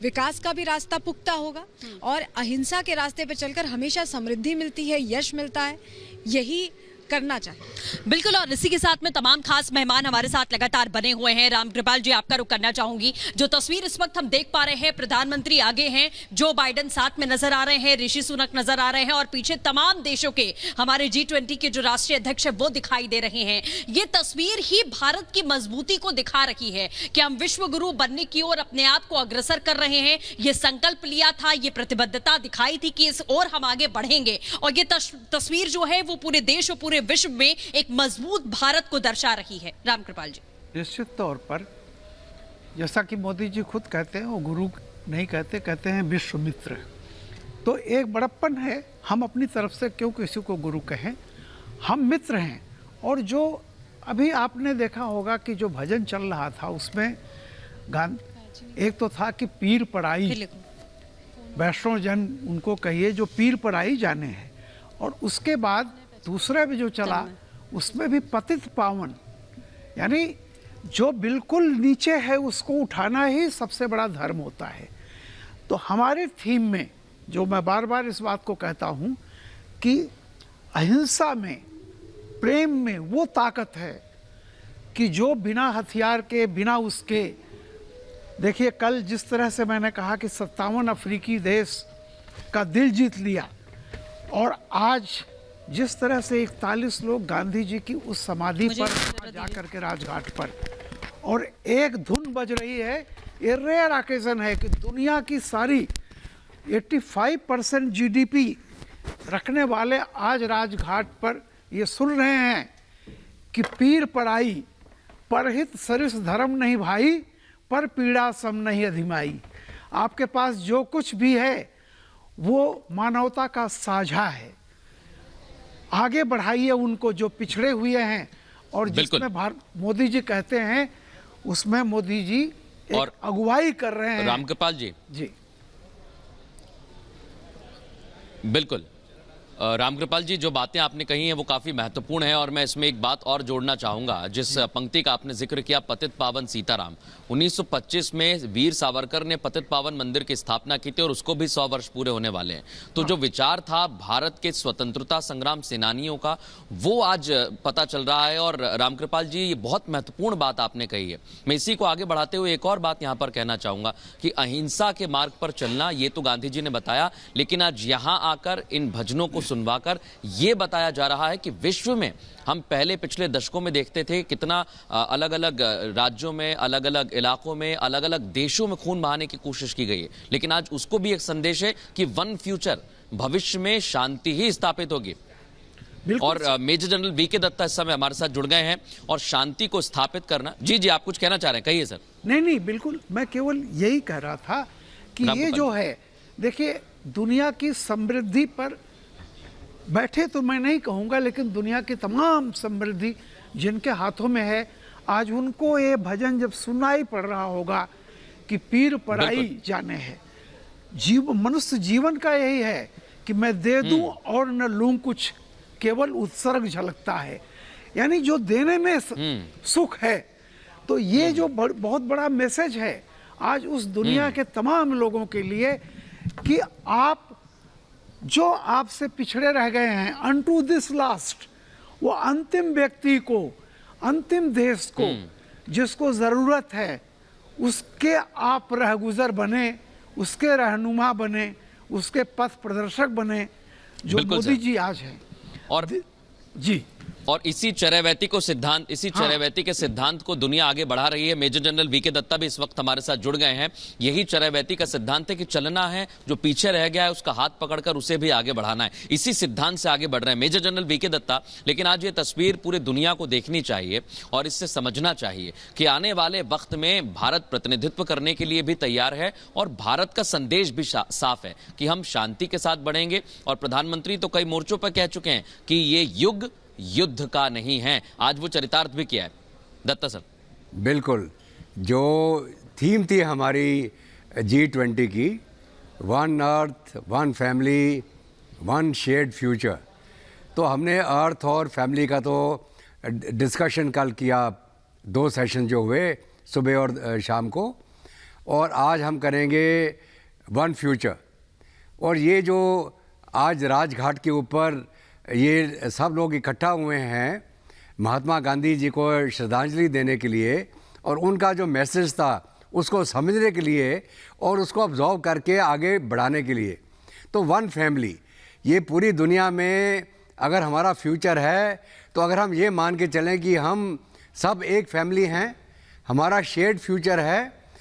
विकास का भी रास्ता पुख्ता होगा और अहिंसा के रास्ते पर चलकर हमेशा समृद्धि मिलती है, यश मिलता है, यही करना चाहिए। बिल्कुल, और इसी के साथ में तमाम खास मेहमान हमारे साथ लगातार बने हुए हैं। रामकृपाल जी, आपका रुख करना चाहूंगी। जो तस्वीर इस वक्त हम देख पा रहे हैं, प्रधानमंत्री आगे हैं, जो बाइडेन साथ में नजर आ रहे हैं, ऋषि सुनक नजर आ रहे हैं और पीछे तमाम देशों के हमारे G20 के जो राष्ट्रीय अध्यक्ष है वो दिखाई दे रहे हैं। ये तस्वीर ही भारत की मजबूती को दिखा रही है कि हम विश्व गुरु बनने की ओर अपने आप को अग्रसर कर रहे हैं। ये संकल्प लिया था, ये प्रतिबद्धता दिखाई थी कि इस ओर हम आगे बढ़ेंगे और ये तस्वीर जो है वो पूरे देश और पूरे विश्व में एक मजबूत भारत को दर्शा रही है। रामकृपाल जी, निश्चित तौर पर जैसा कि मोदी जी खुद कहते हैं, वो गुरु नहीं कहते, कहते हैं विश्व मित्र। तो एक बड़प्पन है, हम अपनी तरफ से क्यों किसी को गुरु कहें, हम मित्र हैं। और जो अभी आपने देखा होगा कि जो भजन चल रहा था उसमें एक तो था कि पीर पराई, वैष्णव जन उनको कहिए जो पीर पराई जाने हैं, और उसके बाद दूसरा भी जो चला उसमें भी पतित पावन, यानी जो बिल्कुल नीचे है उसको उठाना ही सबसे बड़ा धर्म होता है। तो हमारे थीम में जो मैं बार बार इस बात को कहता हूँ कि अहिंसा में, प्रेम में वो ताकत है कि जो बिना हथियार के, बिना उसके, देखिए कल जिस तरह से मैंने कहा कि 57 अफ्रीकी देश का दिल जीत लिया, और आज जिस तरह से 41 लोग गांधी जी की उस समाधि पर जाकर के राजघाट पर, और एक धुन बज रही है, ये रेयर ऑकेजन है कि दुनिया की सारी 85% GDP रखने वाले आज राजघाट पर ये सुन रहे हैं कि पीर पराई, परहित सरिस धर्म नहीं भाई, पर पीड़ा सम नहीं अधिमाई। आपके पास जो कुछ भी है वो मानवता का साझा है, आगे बढ़ाइए उनको जो पिछड़े हुए हैं। और जिसमें मोदी जी कहते हैं उसमें मोदी जी एक अगुवाई कर रहे हैं। रामकृपाल जी, बिल्कुल रामकृपाल जी, जो बातें आपने कही हैं वो काफी महत्वपूर्ण है और मैं इसमें एक बात और जोड़ना चाहूंगा। जिस पंक्ति का आपने जिक्र किया, पतित पावन सीताराम, 1925 में वीर सावरकर ने पतित पावन मंदिर की स्थापना की थी और उसको भी 100 वर्ष पूरे होने वाले हैं। तो जो विचार था भारत के स्वतंत्रता संग्राम सेनानियों का, वो आज पता चल रहा है। और रामकृपाल जी, ये बहुत महत्वपूर्ण बात आपने कही है। मैं इसी को आगे बढ़ाते हुए एक और बात यहां पर कहना चाहूंगा कि अहिंसा के मार्ग पर चलना, ये तो गांधी जी ने बताया, लेकिन आज यहां आकर इन भजनों को सुनवाकर ये बताया जा रहा है कि विश्व में हम पहले पिछले दशकों में देखते थे कितना अलग अलग राज्यों में, अलग अलग इलाकों में, अलग अलग देशों में खून बहाने की कोशिश की गई है, लेकिन आज उसको भी एक संदेश है कि वन फ्यूचर, भविष्य में शांति ही स्थापित होगी। और मेजर जनरल वीके दत्ता इस समय हमारे साथ जुड़ गए हैं और शांति को स्थापित करना। जी, आप कुछ कहना चाह रहे हैं, कहिए सर। नहीं, बिल्कुल, मैं केवल यही कह रहा था कि ये जो है, देखिए दुनिया की समृद्धि पर बैठे तो मैं नहीं कहूँगा, लेकिन दुनिया की तमाम समृद्धि जिनके हाथों में है, आज उनको ये भजन जब सुनाई पड़ रहा होगा कि पीर पराई जाने हैं, मनुष्य जीवन का यही है कि मैं दे दूं और न लूं कुछ, केवल उत्सर्ग झलकता है, यानी जो देने में सुख है। तो ये जो बहुत बड़ा मैसेज है आज उस दुनिया के तमाम लोगों के लिए कि आप जो आपसे पिछड़े रह गए हैं, अनटू दिस लास्ट, वो अंतिम व्यक्ति को, अंतिम देश को जिसको जरूरत है, उसके आप रहगुजर बने, उसके रहनुमा बने, उसके पथ प्रदर्शक बने, जो मोदी जी आज हैं। और जी, और इसी चरैवेती के सिद्धांत को दुनिया आगे बढ़ा रही है। मेजर जनरल वीके दत्ता भी इस वक्त हमारे साथ जुड़ गए हैं। यही चरैवेती का सिद्धांत है कि चलना है, जो पीछे रह गया है उसका हाथ पकड़कर उसे भी आगे बढ़ाना है। इसी सिद्धांत से आगे बढ़ रहे हैं मेजर जनरल वीके दत्ता। लेकिन आज ये तस्वीर पूरे दुनिया को देखनी चाहिए और इससे समझना चाहिए कि आने वाले वक्त में भारत प्रतिनिधित्व करने के लिए भी तैयार है और भारत का संदेश भी साफ है कि हम शांति के साथ बढ़ेंगे। और प्रधानमंत्री तो कई मोर्चों पर कह चुके हैं कि ये युग युद्ध का नहीं है। आज वो चरितार्थ भी किया है। दत्ता सर, बिल्कुल, जो थीम थी हमारी G20 की, one earth, one family, one shared future, तो हमने अर्थ और फैमिली का तो डिस्कशन कल किया, 2 सेशन जो हुए सुबह और शाम को। और आज हम करेंगे वन फ्यूचर। और ये जो आज राजघाट के ऊपर ये सब लोग इकट्ठा हुए हैं महात्मा गांधी जी को श्रद्धांजलि देने के लिए और उनका जो मैसेज था उसको समझने के लिए और उसको ऑब्जर्व करके आगे बढ़ाने के लिए। तो वन फैमिली, ये पूरी दुनिया में अगर हमारा फ्यूचर है तो अगर हम ये मान के चलें कि हम सब एक फैमिली हैं, हमारा शेयर्ड फ्यूचर है,